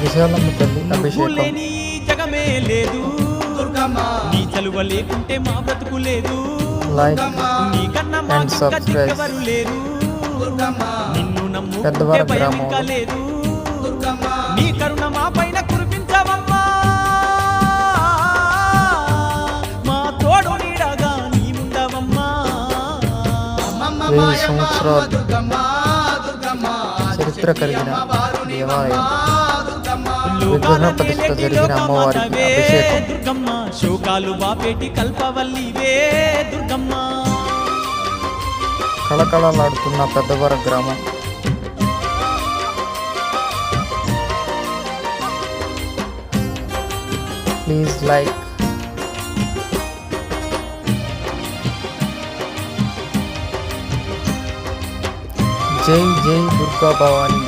శ్రీశైలం తల్లి అభిషేకం. లేని జగమే లేదు నీ చలువ లేకుంటే మా బ్రతుకు లేదు లైక్ నీ కన్నా మా అండ్ సబ్స్క్రైబ్. ఎవరు లేరు నిన్ను నమ్ముకుంటే పెద్దవరం భయం గ్రామం. ఇంకా లేదు నీ కరుణ మా పైన కురిపించవమ్మా మా తోడు నీడగా నీ ఉండవమ్మా 1000 సంవత్సరాలు చరిత్ర కలిగిన దేవాలయం. విగ్రహ ప్రతిష్ఠ జరిగిన అమ్మవారికి అభిషేకం. దుర్గమ్మ శోకాలు బాపేటి కల్పవల్లివే దుర్గమ్మ కళకళలాడుతున్న పెద్దవరం గ్రామం. Please like. జై జై దుర్గా భవాని.